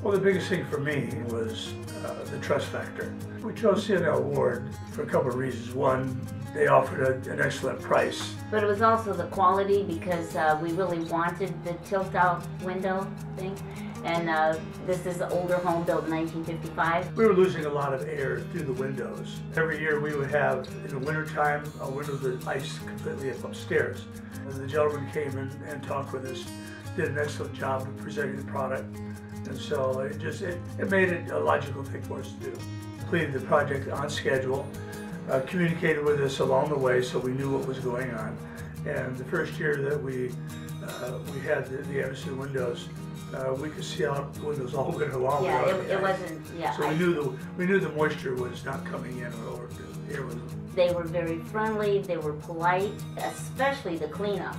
Well, the biggest thing for me was the trust factor. We chose CNL Award for a couple of reasons. One, they offered an excellent price. But it was also the quality, because we really wanted the tilt-out window thing. And this is an older home built in 1955. We were losing a lot of air through the windows. Every year we would have, in the wintertime, a window that iced completely upstairs. And the gentleman came in and talked with us, did an excellent job of presenting the product. And so it made it a logical thing for us to do. Completed the project on schedule, communicated with us along the way so we knew what was going on. And the first year that we had the Andersen windows, we could see out the windows all winter long. Yeah, it wasn't, yeah. So we knew the moisture was not coming in, or the air was. They were very friendly, they were polite, especially the cleanup.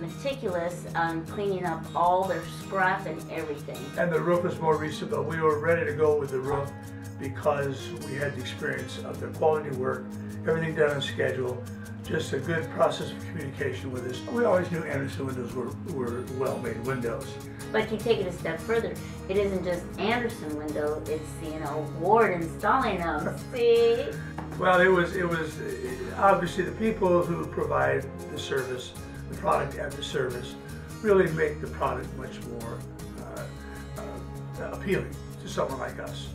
Meticulous on cleaning up all their scrap and everything. And the roof was more recent, but we were ready to go with the roof because we had the experience of the quality work, everything done on schedule, just a good process of communication with us. We always knew Andersen windows were well-made windows. But you take it a step further. It isn't just Andersen window, it's, you know, Ward installing them, see? Well, it was obviously the people who provide the service, the product and the service, really make the product much more appealing to someone like us.